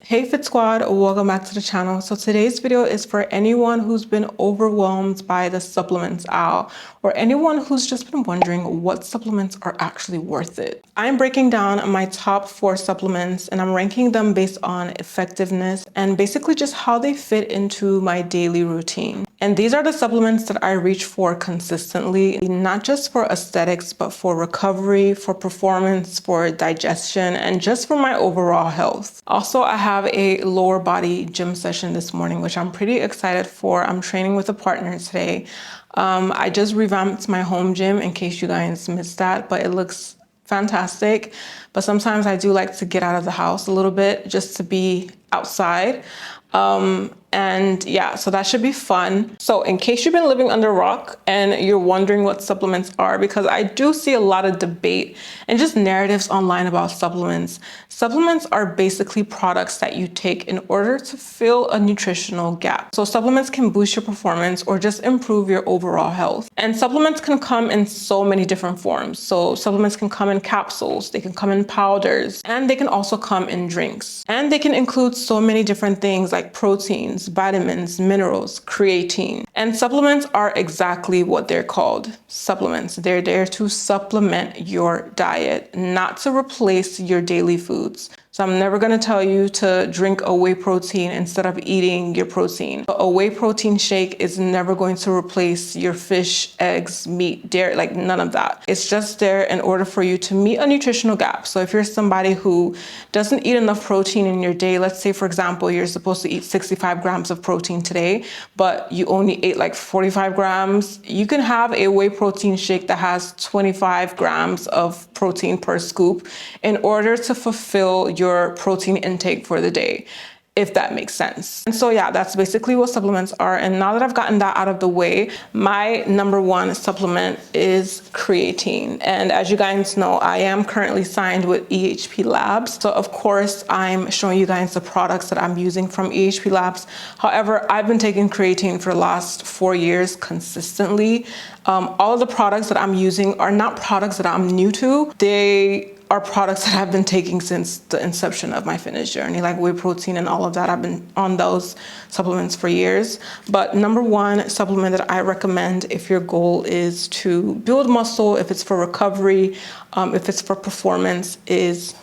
Hey Fit Squad, welcome back to the channel. So today's video is for anyone who's been overwhelmed by the supplements aisle, or anyone who's just been wondering what supplements are actually worth it. I'm breaking down my top 4 supplements and I'm ranking them based on effectiveness and basically just how they fit into my daily routine. And these are the supplements that I reach for consistently, not just for aesthetics, but for recovery, for performance, for digestion, and just for my overall health. Also, I have a lower body gym session this morning, which I'm pretty excited for. I'm training with a partner today. I just revamped my home gym in case you guys missed that, but it looks fantastic. But sometimes I do like to get out of the house a little bit just to be outside. And yeah, so that should be fun. So in case you've been living under a rock and you're wondering what supplements are, because I do see a lot of debate and just narratives online about supplements. Supplements are basically products that you take in order to fill a nutritional gap. So supplements can boost your performance or just improve your overall health. And supplements can come in so many different forms. So supplements can come in capsules, they can come in powders, and they can also come in drinks. And they can include so many different things like proteins, vitamins, minerals, creatine. And supplements are exactly what they're called, supplements. They're there to supplement your diet, not to replace your daily foods. So I'm never going to tell you to drink a whey protein instead of eating your protein. But a whey protein shake is never going to replace your fish, eggs, meat, dairy, like none of that. It's just there in order for you to meet a nutritional gap. So if you're somebody who doesn't eat enough protein in your day, let's say, for example, you're supposed to eat 65 grams of protein today, but you only ate like 45 grams, you can have a whey protein shake that has 25 grams of protein per scoop in order to fulfill your protein intake for the day, if that makes sense. And so yeah, that's basically what supplements are. And now that I've gotten that out of the way, my number 1 supplement is creatine. And as you guys know, I am currently signed with EHP Labs. So of course, I'm showing you guys the products that I'm using from EHP Labs. However, I've been taking creatine for the last 4 years consistently. All of the products that I'm using are not products that I'm new to. They are products that I've been taking since the inception of my fitness journey, like whey protein and all of that. I've been on those supplements for years. But number 1 supplement that I recommend if your goal is to build muscle, if it's for recovery, if it's for performance, is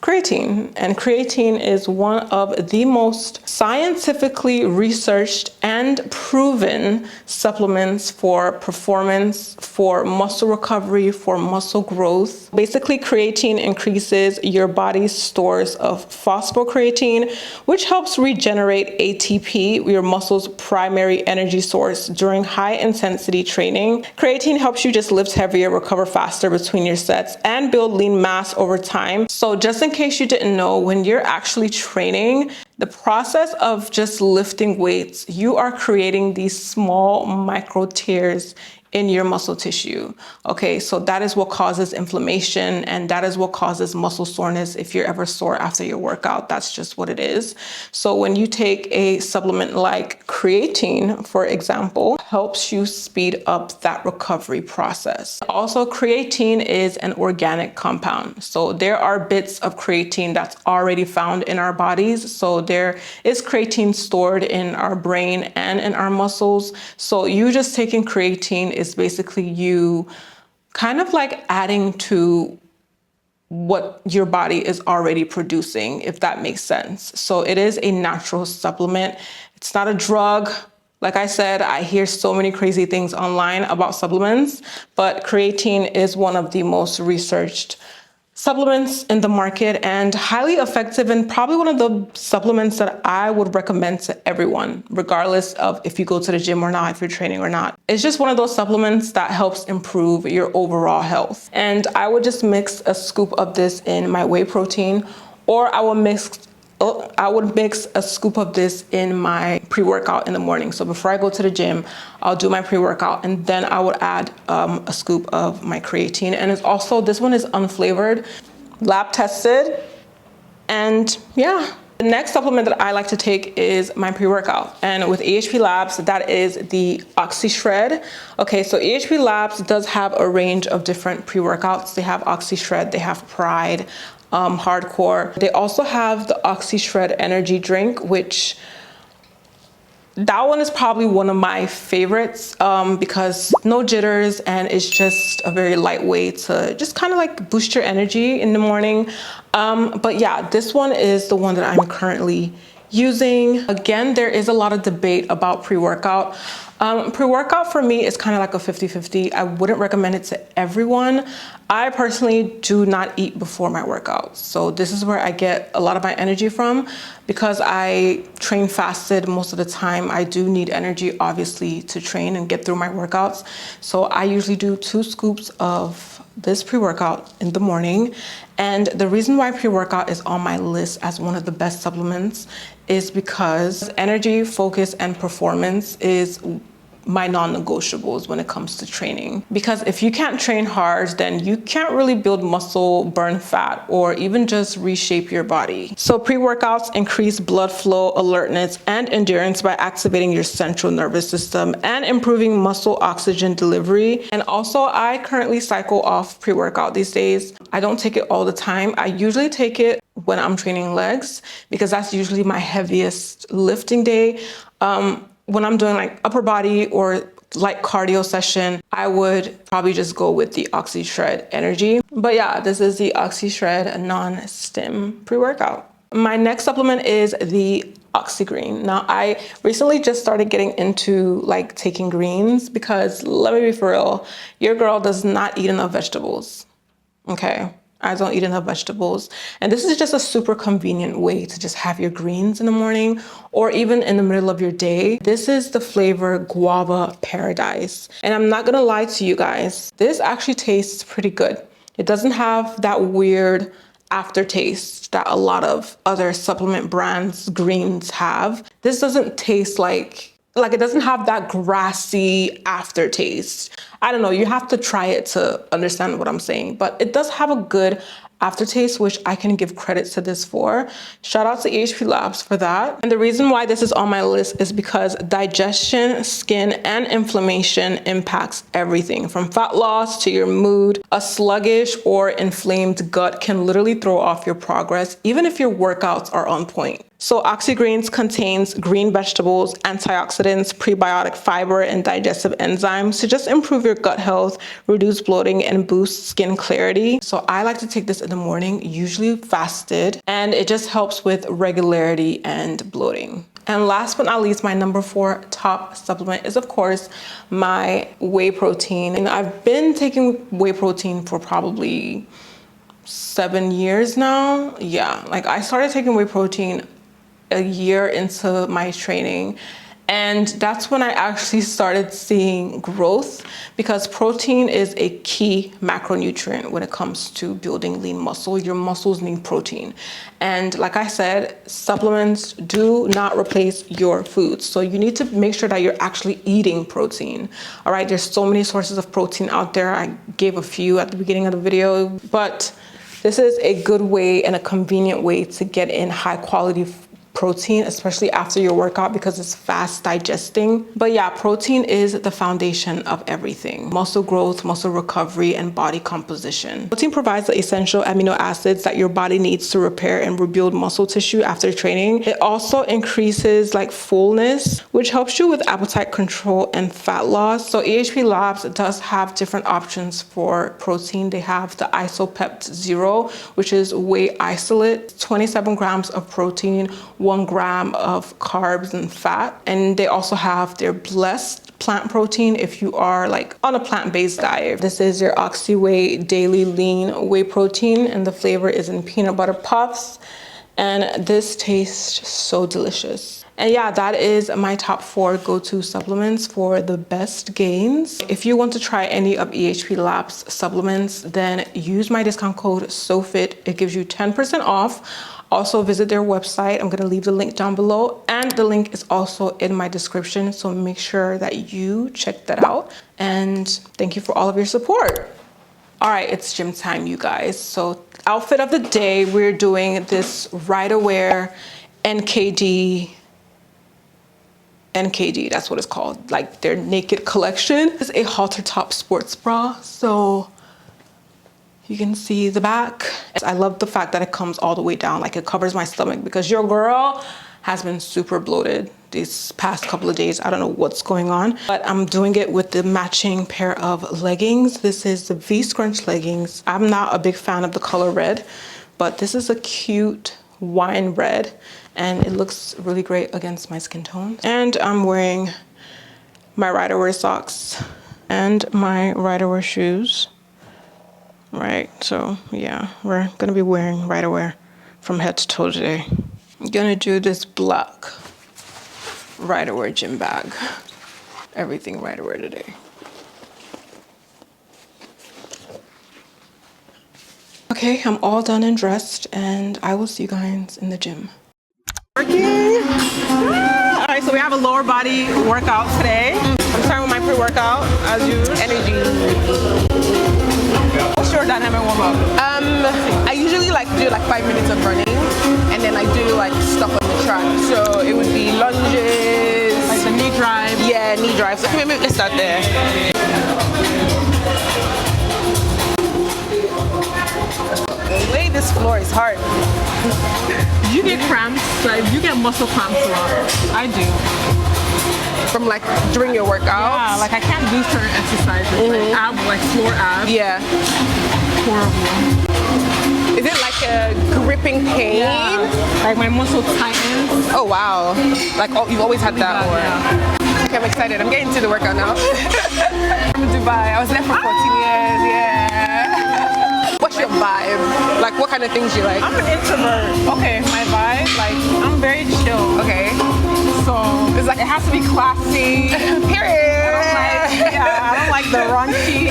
creatine. And creatine is one of the most scientifically researched and proven supplements for performance, for muscle recovery, for muscle growth. Basically, creatine increases your body's stores of phosphocreatine, which helps regenerate ATP, your muscle's primary energy source, during high intensity training. Creatine helps you just lift heavier, recover faster between your sets, and build lean mass over time. So just in case you didn't know, when you're actually training, the process of just lifting weights, you are creating these small micro tears in your muscle tissue. Okay, so that is what causes inflammation, and that is what causes muscle soreness. If you're ever sore after your workout, that's just what it is. So when you take a supplement like creatine, for example, helps you speed up that recovery process. Also, creatine is an organic compound. So there are bits of creatine that's already found in our bodies. So there is creatine stored in our brain and in our muscles. So you just taking creatine is basically you kind of like adding to what your body is already producing, if that makes sense. So it is a natural supplement. It's not a drug. Like I said, I hear so many crazy things online about supplements, but creatine is one of the most researched supplements in the market and highly effective, and probably one of the supplements that I would recommend to everyone, regardless of if you go to the gym or not, if you're training or not. It's just one of those supplements that helps improve your overall health. And I would just mix a scoop of this in my whey protein, or I would mix a scoop of this in my pre-workout in the morning. So before I go to the gym, I'll do my pre-workout, and then I would add a scoop of my creatine. And it's also, this one is unflavored, lab tested, and yeah. The next supplement that I like to take is my pre-workout. And with EHP Labs, that is the OxyShred. Okay, so EHP Labs does have a range of different pre-workouts. They have OxyShred, they have Pride, hardcore. They also have the Oxy Shred Energy Drink, which that one is probably one of my favorites because no jitters, and it's just a very light way to just kind of like boost your energy in the morning. But yeah, this one is the one that I'm currently using. Again, there is a lot of debate about pre-workout. Pre-workout for me is kind of like a 50-50. I wouldn't recommend it to everyone. I personally do not eat before my workouts. So this is where I get a lot of my energy from. Because I train fasted most of the time, I do need energy obviously to train and get through my workouts. So I usually do 2 scoops of this pre-workout in the morning. And the reason why pre-workout is on my list as one of the best supplements is because energy, focus, and performance is my non-negotiables when it comes to training. Because if you can't train hard, then you can't really build muscle, burn fat, or even just reshape your body. So pre-workouts increase blood flow, alertness, and endurance by activating your central nervous system and improving muscle oxygen delivery. And also, I currently cycle off pre-workout these days. I don't take it all the time. I usually take it when I'm training legs because that's usually my heaviest lifting day. When I'm doing like upper body or light cardio session, I would probably just go with the Oxy Shred Energy. But yeah, this is the Oxy Shred non-stim pre-workout. My next supplement is the Oxy Green. Now, I recently just started getting into like taking greens because let me be for real, your girl does not eat enough vegetables. Okay. I don't eat enough vegetables. And this is just a super convenient way to just have your greens in the morning or even in the middle of your day. This is the flavor Guava Paradise. And I'm not gonna lie to you guys, this actually tastes pretty good. It doesn't have that weird aftertaste that a lot of other supplement brands greens have. This doesn't taste like it doesn't have that grassy aftertaste. I don't know, you have to try it to understand what I'm saying, but it does have a good aftertaste, which I can give credit to this for. Shout out to EHP Labs for that. And the reason why this is on my list is because digestion, skin, and inflammation impacts everything from fat loss to your mood. A sluggish or inflamed gut can literally throw off your progress, even if your workouts are on point. So Oxy Greens contains green vegetables, antioxidants, prebiotic fiber, and digestive enzymes to just improve your gut health, reduce bloating, and boost skin clarity. So I like to take this in the morning, usually fasted, and it just helps with regularity and bloating. And last but not least, my number 4 top supplement is, of course, my whey protein. And I've been taking whey protein for probably 7 years now. Yeah, like I started taking whey protein a year into my training, and that's when I actually started seeing growth, because protein is a key macronutrient when it comes to building lean muscle. Your muscles need protein, and like I said, supplements do not replace your foods, so you need to make sure that you're actually eating protein. All right, there's so many sources of protein out there. I gave a few at the beginning of the video, but this is a good way and a convenient way to get in high quality protein, especially after your workout, because it's fast digesting. But yeah, protein is the foundation of everything: muscle growth, muscle recovery, and body composition. Protein provides the essential amino acids that your body needs to repair and rebuild muscle tissue after training. It also increases like fullness, which helps you with appetite control and fat loss. So EHP Labs does have different options for protein. They have the Isopept Zero, which is whey isolate, 27 grams of protein, 1 gram of carbs and fat. And they also have their blessed plant protein if you are like on a plant-based diet. This is your Oxy Whey Daily Lean Whey Protein, and the flavor is in peanut butter puffs. And this tastes so delicious. And yeah, that is my top 4 go-to supplements for the best gains. If you want to try any of EHP Labs supplements, then use my discount code SOFIT. It gives you 10% off. Also visit their website. I'm gonna leave the link down below, and the link is also in my description. So make sure that you check that out. And thank you for all of your support. All right, it's gym time, you guys. So outfit of the day, we're doing this Ride Aware NKD, that's what it's called, like their naked collection. It's a halter top sports bra. So You can see the back. I love the fact that it comes all the way down, like it covers my stomach, because your girl has been super bloated these past couple of days. I don't know what's going on, but I'm doing it with the matching pair of leggings. This is the V-scrunch leggings. I'm not a big fan of the color red, but this is a cute wine red and it looks really great against my skin tone. And I'm wearing my rider-wear socks and my rider-wear shoes. Right, so yeah, we're gonna be wearing rider-wear from head to toe today. I'm gonna do this black rider-wear gym bag. Everything rider-wear today. Okay, I'm all done and dressed, and I will see you guys in the gym. Working. All right, so we have a lower body workout today. I'm starting with my pre-workout, as usual. Energy. What's your dynamic warm-up? I usually like to do like 5 minutes of running, and then I do like stuff on the track. So it would be lunges, Like the knee drive. yeah, knee drives. So maybe let's start there. Wait, this floor is hard. You get cramps, like you get muscle cramps a lot. I do. From like during your workouts. Yeah, like I can't do certain exercises, like floor abs. Yeah. Horrible. Is it like a gripping pain? Yeah. Like my muscle tightens. Oh wow. Like you've always had that, or? Yeah. Okay, I'm excited. I'm getting to the workout now. From Dubai. I was there for 14 years. Yeah. What's your vibe? Like, what kind of things you like? I'm an introvert. Okay, my vibe, like I'm very chill. Okay. So it's like it has to be classy. Period. I don't like the raunchy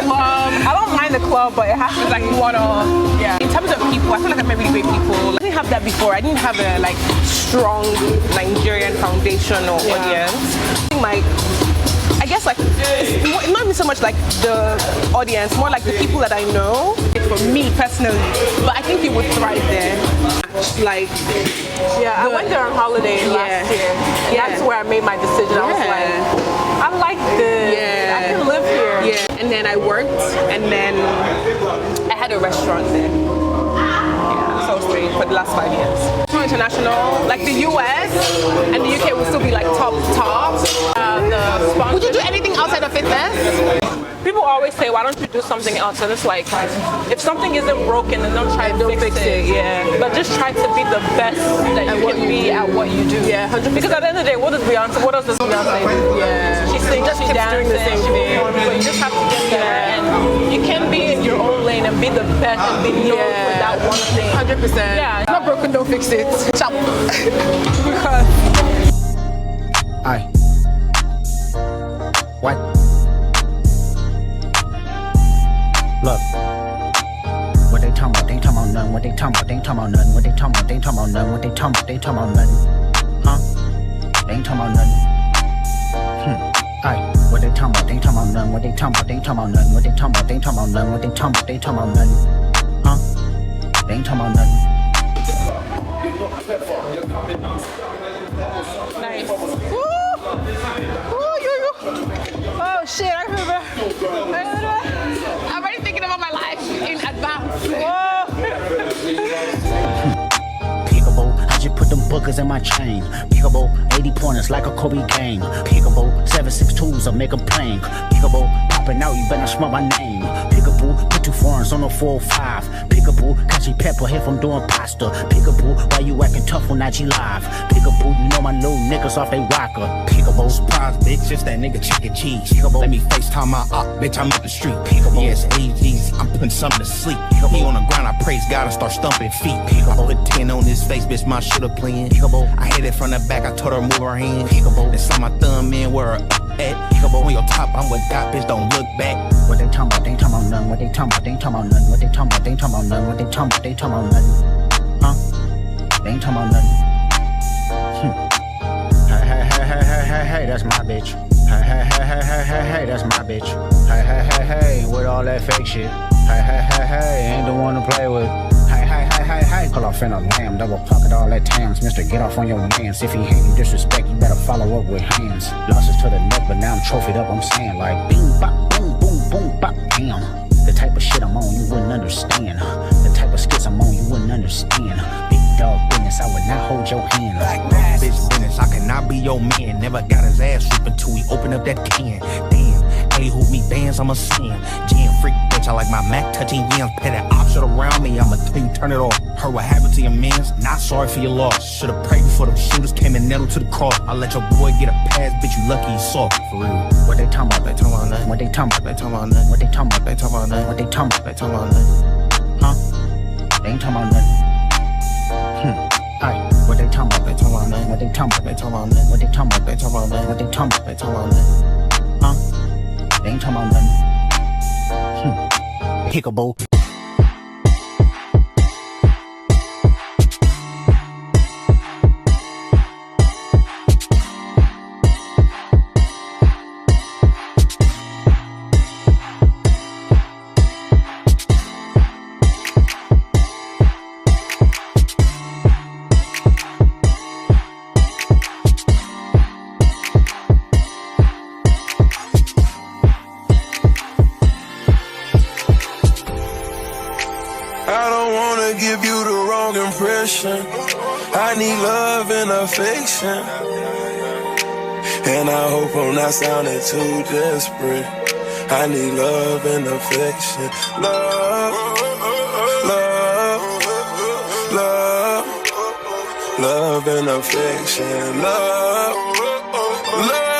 club. I don't mind the club, but it has to be like you wanna. Yeah. In terms of people, I feel like I'm really great people. I didn't have that before. I didn't have a like strong Nigerian foundation or audience. I guess like it's not even so much like the audience, more like the people that I know. For me personally, but I think you would thrive there. Like, I went there on holiday last year. And that's where I made my decision. I was like, I like this. Yeah. I can live here. Yeah. And then I worked, and then I had a restaurant there. Yeah, so I was doing for the last 5 years. So international, like the US and the UK will still be like top. Would you do anything outside of fitness? People always say, why don't you do something else? And it's like, if something isn't broken, then don't try to fix it. Yeah. But just try to be the best that you can be at what you do. Yeah, 100%. Because at the end of the day, what does Beyonce do? Yeah. She sings, just she keeps dances, doing the same thing. So you just have to get there. And you can be in your own lane and be the best and be known for that one thing. 100%. Yeah. It's not broken, don't fix it. Chop. Because Aye. What? Look. What they talking about? They ain't talking about nothing. What they talking about? They ain't talking about nothing. What they talking about? They ain't talking about nothing. What they talking about? They ain't talking about nothing. Huh? They ain't talking about nothing. Aye. What they talking about? They ain't talking about nothing. What they talking about? They ain't talking about nothing. What they talking about? They ain't talking about nothing. What they talking about? They ain't talking about nothing. Huh? They ain't talking about nothing. Nice. Woo! Oh shit, I remember. I'm already thinking about my life in advance. Pickable, I just put them bookers in my chain. Pickable, 80 pointers like a Kobe game. Pickable, 7.62s, I make them plain. Pickable, popping out, you better smell my name. Pickable, put 2 foreigns on the 405. Pickable, catchy pepper if I'm doing pasta. Pickable, why you acting tough on IG Live? Pickable, you know my little niggas off they rocker. Pickable, surprise bitch, it's that nigga chicken cheese. Pickable, let me FaceTime my op, bitch, I'm up the street. Pickable, yes, AGs, I'm putting something to sleep. Pickable, he on the ground, I praise God and start stumping feet. Pickable, I put 10 on his face, bitch, my shit up playing. Pickable, I hit it from the back, I told her move her hand. Pickable, then saw my thumb in where her at. Pickable, on your top, I'm with God, bitch, don't look back. What they talking about? They ain't talking about nothing. What they talking about? They ain't talking about nothing. What they talking about? They ain't talking about nothing. What they talking about? They ain't talking about nothing. Huh? They ain't talking about nothing. Hey, that's my bitch. Hey, that's my bitch. Hey, with all that fake shit. Hey, ain't the one to play with. Hey, pull off in a lamb, double pocket all that tams. Mister, get off on your mans. If he hate you disrespect, you better follow up with hands. Losses to the neck, but now I'm trophied up, I'm saying like bing, bop, boom, boom, boom, bop, damn. The type of shit I'm on, you wouldn't understand. The type of skits I'm on, you wouldn't understand. Big dog business, I would not hold your hand. Black bitch business, I cannot be your man. Never got his ass whooped until he opened up that can. Damn, hey, hoop me bands, I'm a sin. Gin freak bitch, I like my Mac touching yams. Petty option around me, I'ma tell you turn it off. Heard what happened to your mans, not sorry for your loss. Should've prayed before them shooters came and nailed to the cross. I let your boy get a pass, bitch, you lucky he saw. For real. What they talking about? They talking about nothing. What they talking about? They talking about nothing. What they talking about? They talking about nothing. What they talking about? They talking about nothing. Huh? They ain't talking about nothing. Alright, what they talking about? They talking about nothing. What they talking about? They talking about nothing. What they talking about? They talking about nothing. What they talking about? They talking about nothing. Huh? They ain't talking about nothing. Pickable. I don't wanna give you the wrong impression. I need love and affection. And I hope I'm not sounding too desperate. I need love and affection. Love, love, love, love and affection. Love, love.